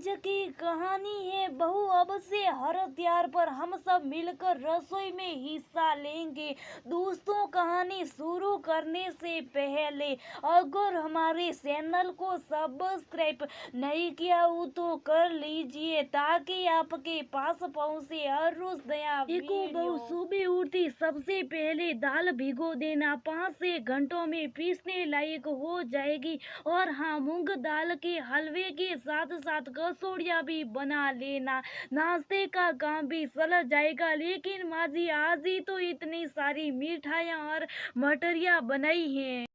आज की कहानी है बहू अब से हर त्योहार पर हम सब मिलकर रसोई में हिस्सा लेंगे। दोस्तों, कहानी शुरू करने से पहले अगर हमारे चैनल को सब्सक्राइब नहीं किया हो तो कर लीजिए ताकि आपके पास पहुंचे हर रोज नया देखो बहू, सुबह उठती सबसे पहले दाल भिगो देना, 5 से घंटों में पीसने लायक हो जाएगी। और हाँ, मूंग दाल के हलवे के साथ साथ कचौड़ियाँ भी बना लेना, नाश्ते का काम भी चल जाएगा। लेकिन माँ जी, आज ही तो इतनी सारी मिठाइयाँ और मठरियाँ बनाई हैं।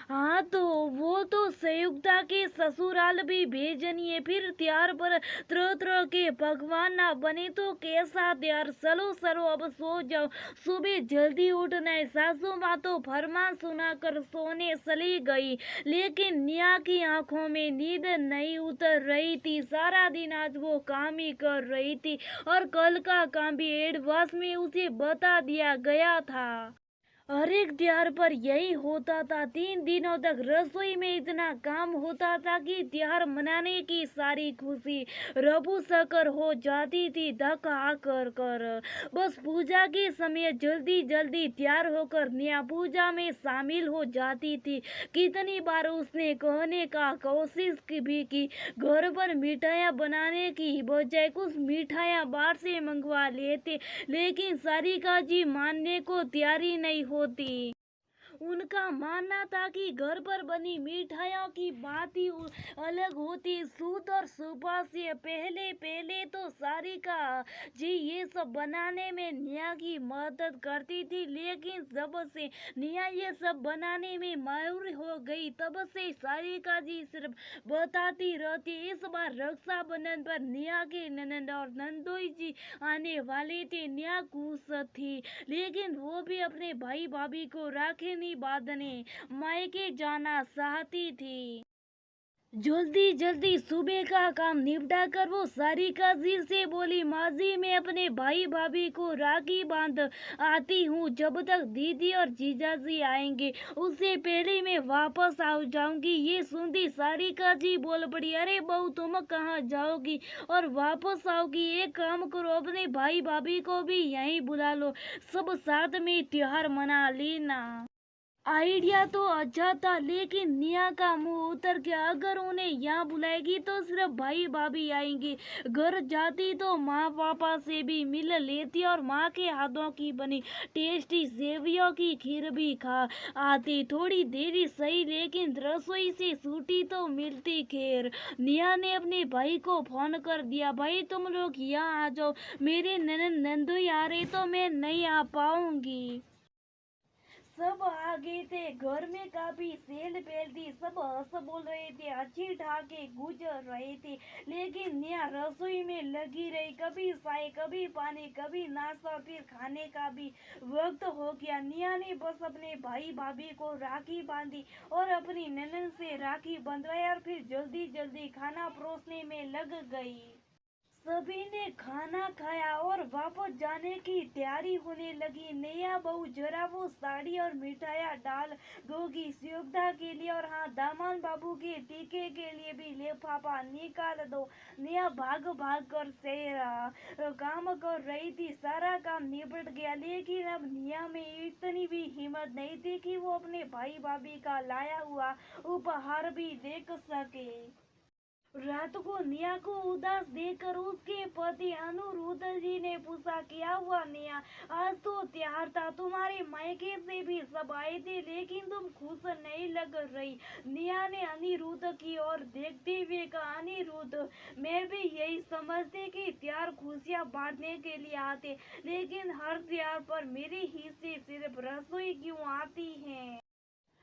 हाँ, तो वो तो संयुक्ता के ससुराल भी भेजनी है, फिर त्योहार पर तरह तरह के पकवान ना बने तो कैसा त्योहार। चलो चलो अब सो जाओ, सुबह जल्दी उठना है। सासू माँ तो फरमान सुना कर सोने चली गई, लेकिन निया की आंखों में नींद नहीं उतर रही थी। सारा दिन आज वो काम ही कर रही थी और कल का काम भी एडवांस में उसे बता दिया गया था। हर एक त्योहार पर यही होता था। 3 दिनों तक रसोई में इतना काम होता था कि त्योहार मनाने की सारी खुशी रबू शक्कर हो जाती थी धक आकर कर। बस पूजा के समय जल्दी जल्दी तैयार होकर निया पूजा में शामिल हो जाती थी। कितनी बार उसने कहने का कोशिश भी की, घर पर मिठाइयाँ बनाने की बजाय कुछ मिठाइयाँ बाहर से मंगवा लेते, लेकिन सारिका जी मानने को तैयार ही नहीं होती। उनका मानना था कि घर पर बनी मिठाइयों की बात ही अलग होती। शुद्ध और सुबह से पहले पहले तो सारिका जी ये सब बनाने में निया की मदद करती थी, लेकिन जब से निया ये सब बनाने में माहिर हो गई तब से सारिका जी सिर्फ बताती रहती। इस बार रक्षाबंधन पर निया के ननद और नंदोई जी आने वाले थे। निया खुश थी, लेकिन वो भी अपने भाई भाभी को राखी नहीं बांधने मायके जाना चाहती थी। जल्दी जल्दी सुबह का काम निपटा कर वो सारिका जी से बोली, माँ जी मैं अपने भाई भाभी को राखी बांध आती हूँ। जब तक दीदी और जीजा जी आएंगे उससे पहले मैं वापस आ जाऊंगी। ये सुनती सारिका जी बोल पड़ी, अरे बहू तुम कहाँ जाओगी और वापस आओगी? एक काम करो, अपने भाई भाभी को भी यहीं बुला लो, सब साथ में त्योहार मना लेना। आइडिया तो अच्छा था, लेकिन निया का मुंह उतर गया। अगर उन्हें यहाँ बुलाएगी तो सिर्फ भाई भाभी आएंगे। घर जाती तो माँ पापा से भी मिल लेती और माँ के हाथों की बनी टेस्टी सेवियों की खीर भी खा आती। थोड़ी देरी सही, लेकिन रसोई से छुट्टी तो मिलती। खैर, निया ने अपने भाई को फोन कर दिया, भाई तुम लोग यहाँ आ जाओ, मेरे ननद नंदोई आ रहे तो मैं नहीं आ पाऊंगी। सब आ गए थे। घर में काफी सेल पेल थी, सब हंस बोल रहे थे, अच्छी ठाके गुजर रहे थे। लेकिन निया रसोई में लगी रही, कभी चाय कभी पानी कभी नाश्ता, फिर खाने का भी वक्त हो गया। निया ने बस अपने भाई भाभी को राखी बांधी और अपनी ननद से राखी बंधवाई और फिर जल्दी जल्दी खाना परोसने में लग गई। सभी ने खाना खाया और वापस जाने की तैयारी होने लगी। नया बहू जरा वो साड़ी और मिठाइयाँ डाल दोगी सुयोग्धा के लिए, और हाँ, दामाद बाबू के टीके के लिए भी लिफाफा निकाल दो। नया भाग भाग कर काम कर रही थी। सारा काम निपट गया, लेकिन अब निया में इतनी भी हिम्मत नहीं थी कि वो अपने भाई भाभी का लाया हुआ उपहार भी देख सके। रात को निया को उदास देखकर उसके पति अनिरुद्ध जी ने पूछा, क्या हुआ निया, आज तो त्योहार था, तुम्हारे मायके से भी सब आए थे, लेकिन तुम खुश नहीं लग रही। निया ने अनिरुद्ध की ओर देखते हुए कहा, अनिरुद्ध मैं भी यही समझते कि त्योहार खुशियाँ बांटने के लिए आते, लेकिन हर त्योहार पर मेरे हिस्से सिर्फ रसोई क्यों आती है?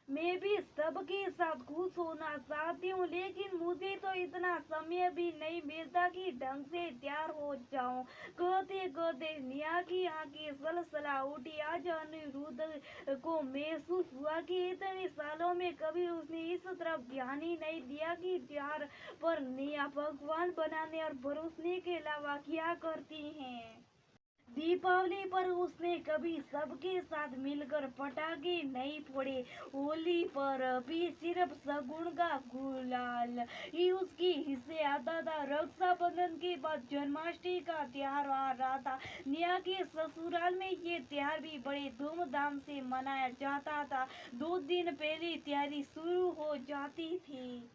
मैं भी सबके साथ खुश होना चाहती हूँ, लेकिन मुझे तो इतना समय भी नहीं मिलता कि ढंग से तैयार हो जाऊं। कहते कहते निया की आंखें सलसला उठी। आज अनिरुद्ध को महसूस हुआ कि इतने सालों में कभी उसने इस तरफ ध्यान ही नहीं दिया कि त्योहार पर निया पकवान बनाने और परोसने के अलावा क्या करती हैं। दीपावली पर उसने कभी सबके साथ मिलकर पटाखे नहीं फोड़े। होली पर भी सिर्फ सगुन का गुलाल ही उसकी हिस्से आता था। रक्षाबंधन के बाद जन्माष्टमी का त्योहार आ रहा था। नेहा के ससुराल में ये त्योहार भी बड़े धूमधाम से मनाया जाता था। 2 दिन पहले तैयारी शुरू हो जाती थी।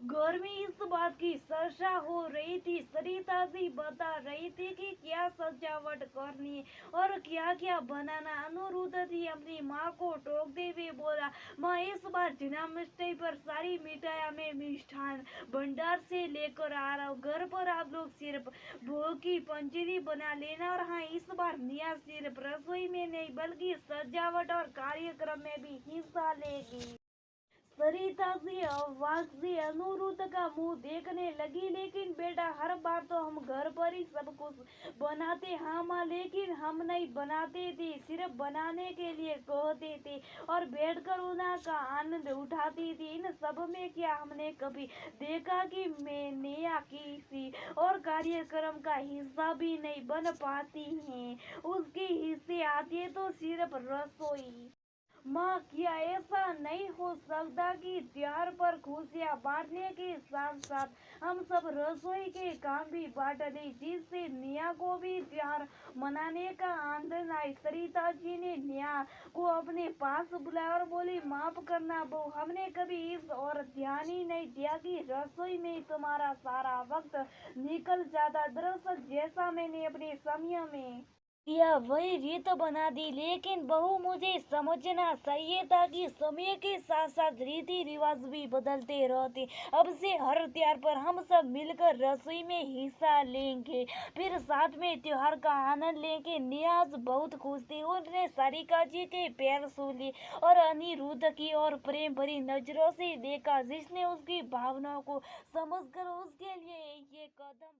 घर में इस बात की चर्चा हो रही थी। सरिता जी बता रही थी कि क्या सजावट करनी है और क्या क्या बनाना। अनिरुद्ध जी अपनी माँ को टोकते हुए बोला, माँ इस बार जन्माष्टमी पर सारी मिठाइयाँ में मिष्ठान भंडार से लेकर आ रहा हूँ। घर पर आप लोग सिर्फ भोग की पंजरी बना लेना। और हाँ, इस बार निया सिर्फ रसोई में नहीं बल्कि सजावट और कार्यक्रम में भी हिस्सा लेगी। सरिता जी अवाक से अनिरुद्ध का मुंह देखने लगी। लेकिन बेटा, हर बार तो हम घर पर ही सब कुछ बनाते। हाँ माँ, लेकिन हम नहीं बनाते थे, सिर्फ बनाने के लिए कहते थे और बैठकर उन्हें का आनंद उठाती थी। इन सब में क्या हमने कभी देखा कि मैंने या किसी और कार्यक्रम का हिस्सा भी नहीं बन पाती हैं। उसके हिस्से आती है तो सिर्फ रसोई। माँ, क्या ऐसा नहीं हो सकता कि त्योहार पर खुशियाँ बांटने के साथ साथ हम सब रसोई के काम भी बांट दें, जिससे नेहा को भी त्योहार मनाने का आनंद आए। सरिता जी ने नेहा को अपने पास बुलाया और बोली, माफ करना बहू, हमने कभी इस और ध्यान ही नहीं दिया कि रसोई में तुम्हारा सारा वक्त निकल जाता। दरअसल जैसा मैंने अपने समय में या वही रीत बना दी। लेकिन बहू, मुझे समझना चाहिए था कि समय के साथ साथ रीति रिवाज भी बदलते रहते। अब से हर त्योहार पर हम सब मिलकर रसोई में हिस्सा लेंगे, फिर साथ में त्योहार का आनंद लेंगे। नियाज बहुत खुश थी। उसने सारिका जी के पैर छू लिए और अनिरुद्ध की और प्रेम भरी नजरों से देखा, जिसने उसकी भावनाओं को समझकर उसके लिए ये कदम